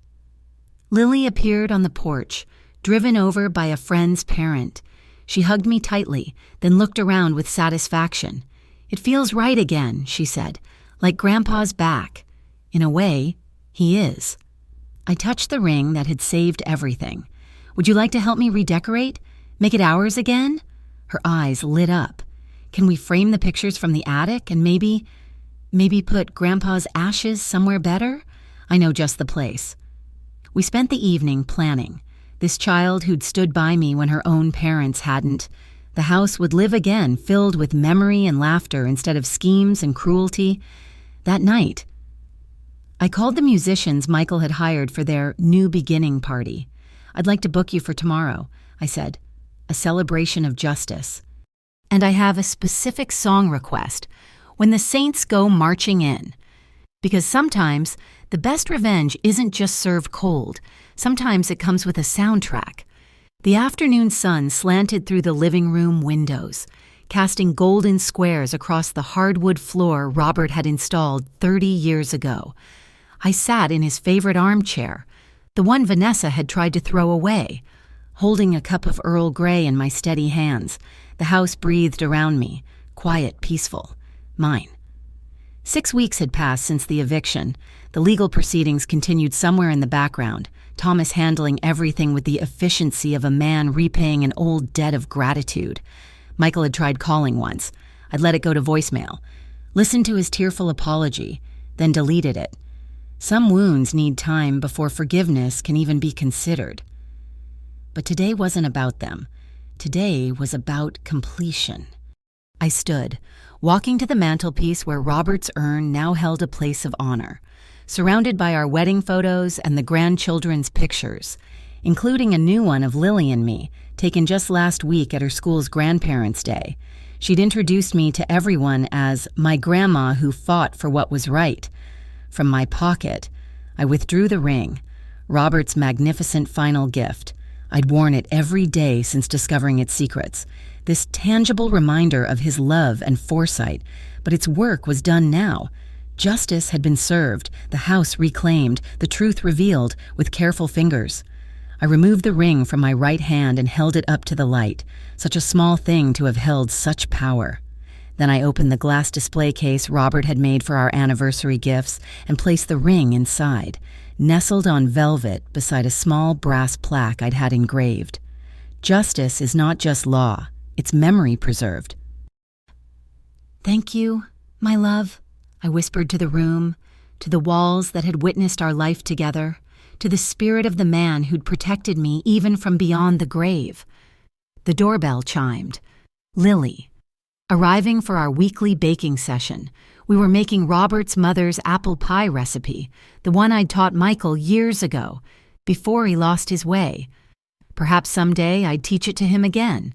Lily appeared on the porch, driven over by a friend's parent. She hugged me tightly, then looked around with satisfaction. "It feels right again," she said, "like Grandpa's back. In a way, he is." I touched the ring that had saved everything. "Would you like to help me redecorate? Make it ours again?" Her eyes lit up. "Can we frame the pictures from the attic and maybe put Grandpa's ashes somewhere better? I know just the place." We spent the evening planning. This child who'd stood by me when her own parents hadn't. The house would live again, filled with memory and laughter instead of schemes and cruelty. That night, I called the musicians Michael had hired for their new beginning party. "I'd like to book you for tomorrow," I said. "A celebration of justice. And I have a specific song request, When the Saints Go Marching In." Because sometimes the best revenge isn't just served cold. Sometimes it comes with a soundtrack. The afternoon sun slanted through the living room windows, casting golden squares across the hardwood floor Robert had installed 30 years ago. I sat in his favorite armchair, the one Vanessa had tried to throw away, holding a cup of Earl Grey in my steady hands. The house breathed around me, quiet, peaceful. Mine. 6 weeks had passed since the eviction. The legal proceedings continued somewhere in the background, Thomas handling everything with the efficiency of a man repaying an old debt of gratitude. Michael had tried calling once. I'd let it go to voicemail, listened to his tearful apology, then deleted it. Some wounds need time before forgiveness can even be considered. But today wasn't about them. Today was about completion. I stood, walking to the mantelpiece where Robert's urn now held a place of honor, surrounded by our wedding photos and the grandchildren's pictures, including a new one of Lily and me, taken just last week at her school's Grandparents' Day. She'd introduced me to everyone as my grandma who fought for what was right. From my pocket, I withdrew the ring, Robert's magnificent final gift. I'd worn it every day since discovering its secrets, this tangible reminder of his love and foresight, but its work was done now. Justice had been served, the house reclaimed, the truth revealed with careful fingers. I removed the ring from my right hand and held it up to the light, such a small thing to have held such power. Then I opened the glass display case Robert had made for our anniversary gifts and placed the ring inside, nestled on velvet beside a small brass plaque I'd had engraved. Justice is not just law, it's memory preserved. "Thank you, my love," I whispered to the room, to the walls that had witnessed our life together, to the spirit of the man who'd protected me even from beyond the grave. The doorbell chimed. Lily. Arriving for our weekly baking session, we were making Robert's mother's apple pie recipe, the one I'd taught Michael years ago, before he lost his way. Perhaps someday I'd teach it to him again.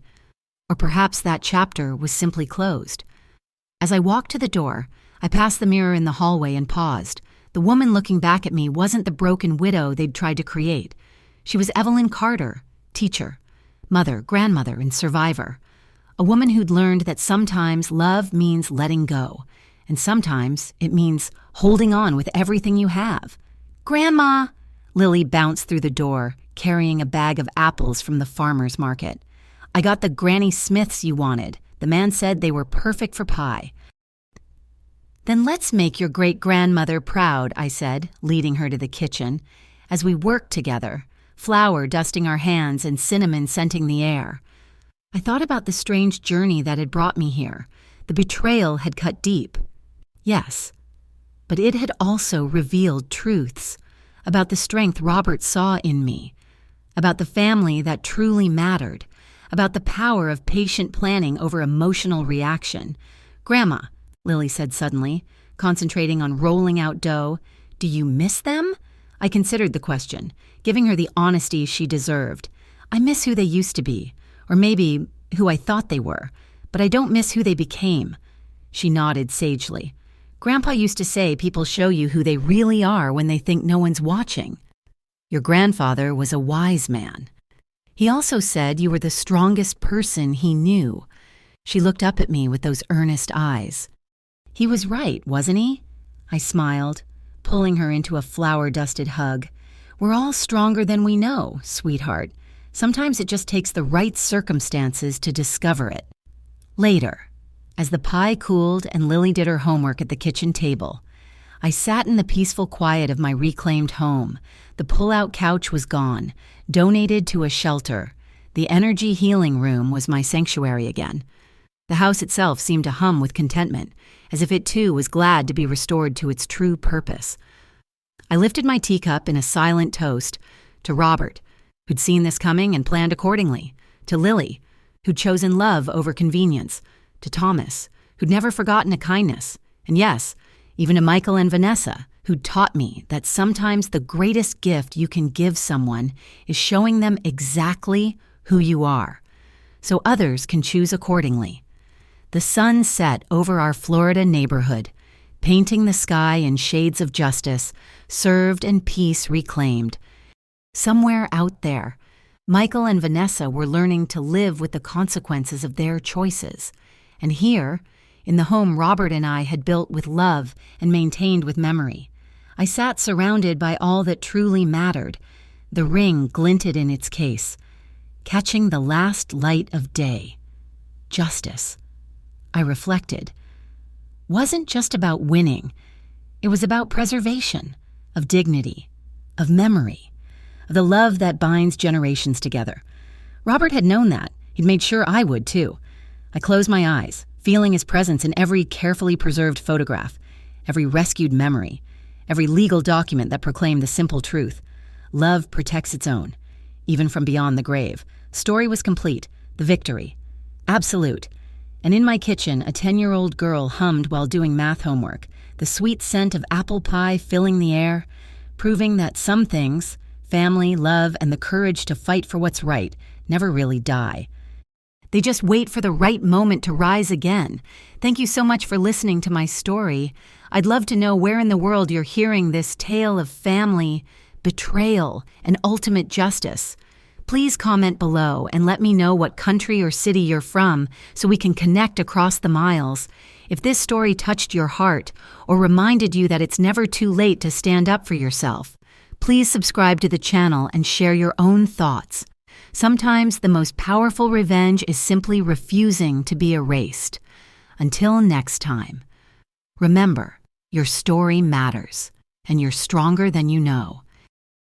Or perhaps that chapter was simply closed. As I walked to the door, I passed the mirror in the hallway and paused. The woman looking back at me wasn't the broken widow they'd tried to create. She was Evelyn Carter, teacher, mother, grandmother, and survivor. A woman who'd learned that sometimes love means letting go, and sometimes it means holding on with everything you have. "Grandma!" Lily bounced through the door, carrying a bag of apples from the farmer's market. "I got the Granny Smiths you wanted. The man said they were perfect for pie." "Then let's make your great-grandmother proud," I said, leading her to the kitchen. As we worked together, flour dusting our hands and cinnamon scenting the air, I thought about the strange journey that had brought me here. The betrayal had cut deep. Yes, but it had also revealed truths about the strength Robert saw in me, about the family that truly mattered, about the power of patient planning over emotional reaction. "Grandma," Lily said suddenly, concentrating on rolling out dough, "do you miss them?" I considered the question, giving her the honesty she deserved. "I miss who they used to be. Or maybe who I thought they were, but I don't miss who they became." She nodded sagely. "Grandpa used to say people show you who they really are when they think no one's watching. Your grandfather was a wise man. He also said you were the strongest person he knew." She looked up at me with those earnest eyes. "He was right, wasn't he?" I smiled, pulling her into a flour-dusted hug. "We're all stronger than we know, sweetheart. Sometimes it just takes the right circumstances to discover it." Later, as the pie cooled and Lily did her homework at the kitchen table, I sat in the peaceful quiet of my reclaimed home. The pull-out couch was gone, donated to a shelter. The energy healing room was my sanctuary again. The house itself seemed to hum with contentment, as if it too was glad to be restored to its true purpose. I lifted my teacup in a silent toast to Robert, who'd seen this coming and planned accordingly, to Lily, who'd chosen love over convenience, to Thomas, who'd never forgotten a kindness, and yes, even to Michael and Vanessa, who'd taught me that sometimes the greatest gift you can give someone is showing them exactly who you are, so others can choose accordingly. The sun set over our Florida neighborhood, painting the sky in shades of justice, served and peace reclaimed. Somewhere out there, Michael and Vanessa were learning to live with the consequences of their choices. And here, in the home Robert and I had built with love and maintained with memory, I sat surrounded by all that truly mattered. The ring glinted in its case, catching the last light of day. Justice, I reflected, wasn't just about winning. It was about preservation, of dignity, of memory, of the love that binds generations together. Robert had known that. He'd made sure I would, too. I closed my eyes, feeling his presence in every carefully preserved photograph, every rescued memory, every legal document that proclaimed the simple truth. Love protects its own, even from beyond the grave. Story was complete, the victory. Absolute. And in my kitchen, a 10-year-old girl hummed while doing math homework, the sweet scent of apple pie filling the air, proving that some things, family, love, and the courage to fight for what's right, never really die. They just wait for the right moment to rise again. Thank you so much for listening to my story. I'd love to know where in the world you're hearing this tale of family, betrayal, and ultimate justice. Please comment below and let me know what country or city you're from so we can connect across the miles. If this story touched your heart or reminded you that it's never too late to stand up for yourself, please subscribe to the channel and share your own thoughts. Sometimes the most powerful revenge is simply refusing to be erased. Until next time, remember, your story matters, and you're stronger than you know.